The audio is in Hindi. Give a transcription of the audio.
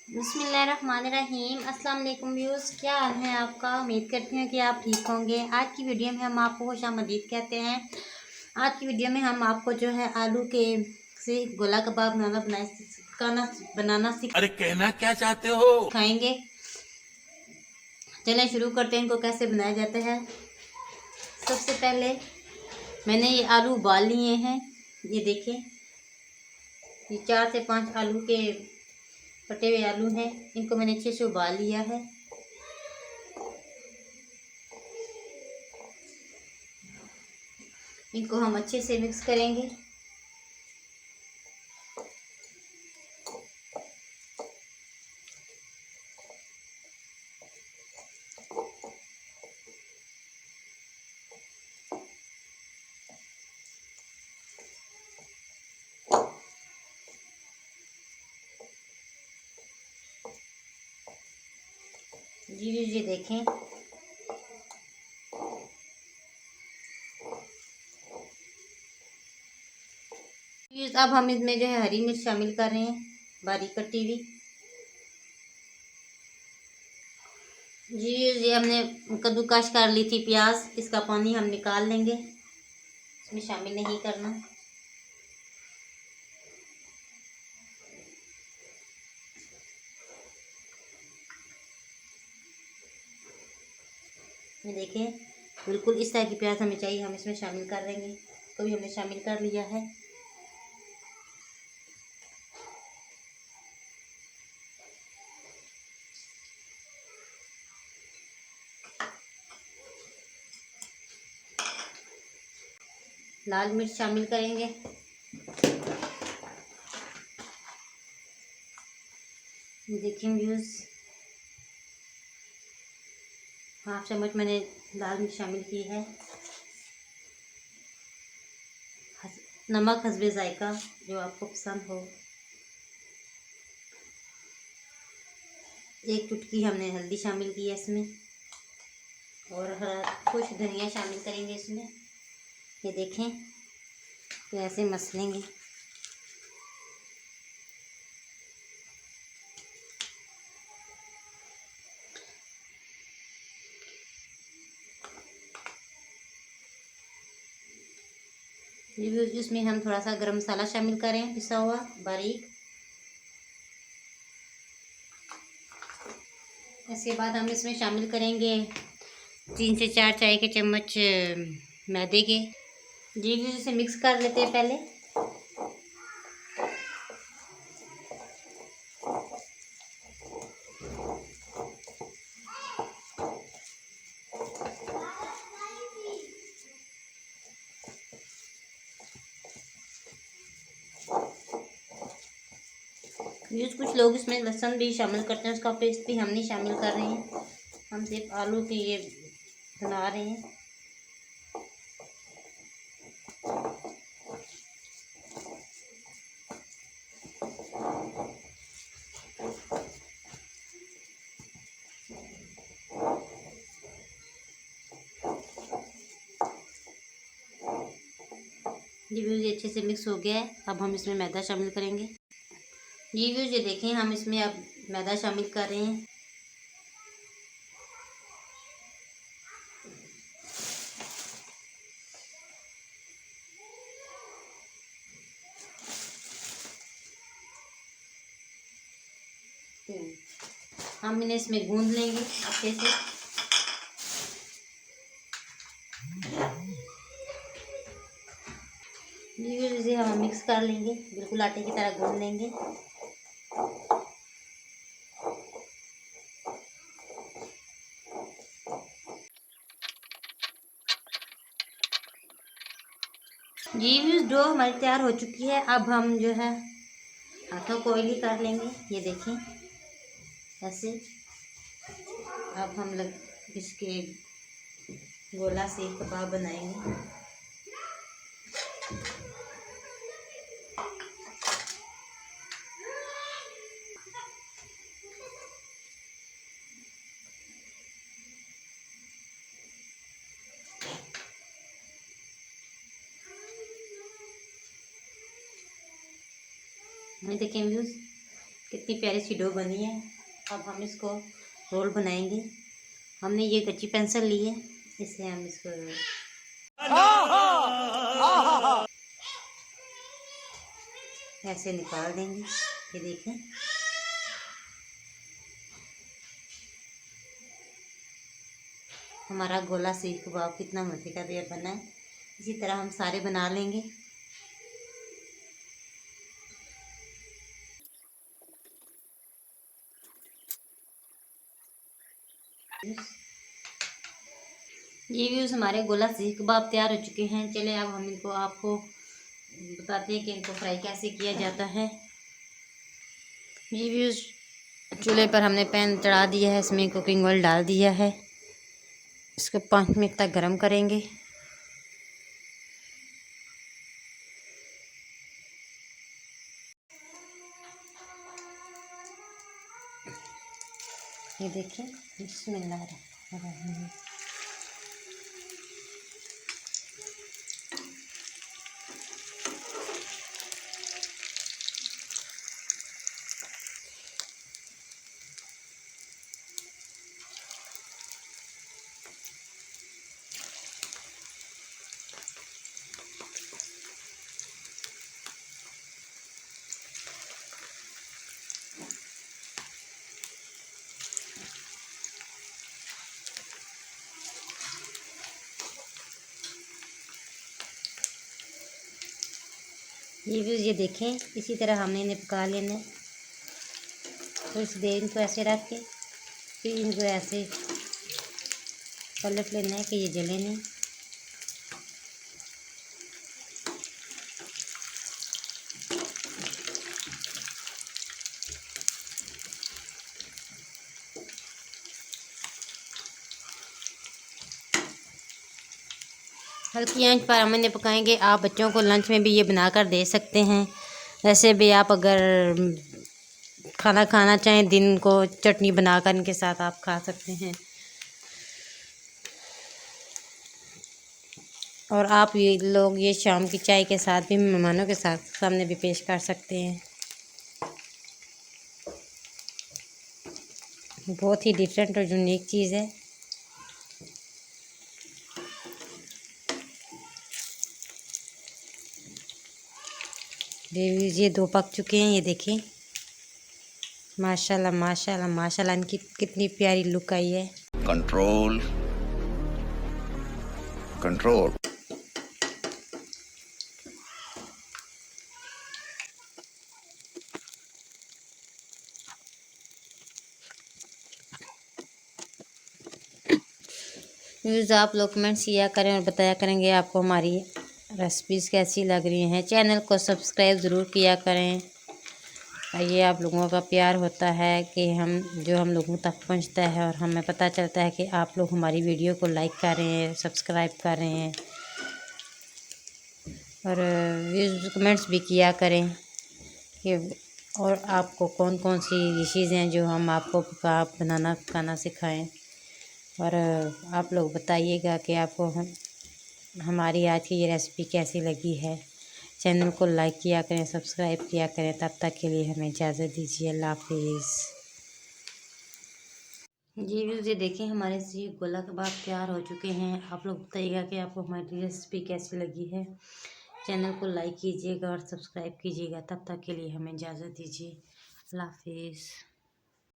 बिस्मिल्लाहिर्रहमानिर्रहीम। अस्सलाम वालेकुम व्यूअर्स, क्या हाल है आपका। उम्मीद करती हूँ कि आप ठीक होंगे। आज की वीडियो में हम आपको खुशामदीद कहते हैं। आज की वीडियो में हम आपको जो है आलू के से गोला कबाब बनाना अरे कहना क्या चाहते हो? सिखाएंगे। चलें शुरू करते हैं, इनको कैसे बनाया जाता है। सबसे पहले मैंने ये आलू उबाल लिए हैं। ये देखें, ये 4 से 5 आलू के कटे हुए आलू हैं। इनको मैंने अच्छे से उबाल लिया है। इनको हम अच्छे से मिक्स करेंगे। जी देखें, अब हम इसमें जो है हरी मिर्च शामिल कर रहे हैं, बारीक कटी हुई। जी ये हमने कद्दूकश कर ली थी प्याज, इसका पानी हम निकाल लेंगे, इसमें शामिल नहीं करना। ये देखें, बिल्कुल इस तरह की प्याज हमें चाहिए, हम इसमें शामिल कर देंगे। तो भी हमने शामिल कर लिया है। लाल मिर्च शामिल करेंगे। देखें व्यूज़, 1/2 चम्मच मैंने लाल मिर्च शामिल की है। नमक हस्बे जायका, जो आपको पसंद हो। 1 चुटकी हमने हल्दी शामिल की है इसमें, और हरा कुछ धनिया शामिल करेंगे इसमें। ये देखें, तो ऐसे मसलेंगे। इसमें हम थोड़ा सा गरम मसाला शामिल करें, पिसा हुआ बारीक। इसके बाद हम इसमें शामिल करेंगे 3 से 4 चाय के चम्मच मैदे के। जी इसे मिक्स कर लेते हैं पहले। कुछ लोग इसमें लहसुन भी शामिल करते हैं, उसका पेस्ट भी हम नहीं शामिल कर रहे हैं। हम सिर्फ आलू के ये बना रहे हैं। जी ये अच्छे से मिक्स हो गया है। अब हम इसमें मैदा शामिल करेंगे। जी ये देखें, हम इसमें अब मैदा शामिल कर रहे हैं। हम इन्हें इसमें गूंद लेंगे अच्छे से। इसे हम मिक्स कर लेंगे, बिल्कुल आटे की तरह गूंद लेंगे। जी डो हमारी तैयार हो चुकी है। अब हम जो है हाथों को ऑयली कर लेंगे। ये देखें ऐसे। अब हम इसके गोला से कबाब बनाएंगे। ये देखें व्यूज, कितनी प्यारी सी डो बनी है। अब हम इसको रोल बनाएंगे। हमने ये कच्ची पेंसिल ली है, इससे हम इसको ऐसे निकाल देंगे। ये देखें, हमारा गोला सीख कबाब कितना मजे का ये बना है। इसी तरह हम सारे बना लेंगे। ये व्यूज हमारे गोला सीख कबाब तैयार हो चुके हैं। चले अब हम इनको आपको बताते हैं कि इनको फ्राई कैसे किया जाता है। ये व्यूज चूल्हे पर हमने पैन चढ़ा दिया है, इसमें कुकिंग ऑयल डाल दिया है। इसको 5 मिनट तक गर्म करेंगे। ये देखिए, बिस्मिल्लाहिर्रहमानिर्रहीम। ये देखें, इसी तरह हमने इन्हें पका लेना है। तो इस देर इनको ऐसे रख के फिर इनको ऐसे पलट लेना है कि ये जले नहीं। हल्की आंच पर हम इन्हें पकाएंगे। आप बच्चों को लंच में भी ये बनाकर दे सकते हैं। वैसे भी आप अगर खाना खाना चाहें दिन को, चटनी बनाकर इनके साथ आप खा सकते हैं। और आप ये लोग ये शाम की चाय के साथ भी मेहमानों के साथ सामने भी पेश कर सकते हैं। बहुत ही डिफरेंट और यूनिक चीज़ है। ये 2 पक चुके हैं। ये देखें, माशाल्लाह माशाल्लाह माशाल्लाह, इनकी कितनी प्यारी लुक आई है। Control control. व्यूज़ आप लोग कमेंट्स किया करें और बताया करेंगे आपको हमारी रेसिपीज़ कैसी लग रही हैं। चैनल को सब्सक्राइब ज़रूर किया करें। ये आप लोगों का प्यार होता है कि हम लोगों तक पहुंचता है और हमें पता चलता है कि आप लोग हमारी वीडियो को लाइक कर रहे हैं, सब्सक्राइब कर रहे हैं। और व्यूज़ कमेंट्स भी किया करें कि और आपको कौन कौन सी डिशेज़ हैं जो हम आपको बनाना पकाना सिखाएं। और आप लोग बताइएगा कि आपको हमारी आज की ये रेसिपी कैसी लगी है। चैनल को लाइक किया करें, सब्सक्राइब किया करें। तब तक के लिए हमें इजाज़त दीजिए। अल्लाह हाफिज़। जी व्यूज़, ये देखें, हमारे से गोला कबाब तैयार हो चुके हैं। आप लोग बताइएगा कि आपको हमारी रेसिपी कैसी लगी है। चैनल को लाइक कीजिएगा और सब्सक्राइब कीजिएगा। तब तक के लिए हमें इजाज़त दीजिए। अल्लाह हाफिज़।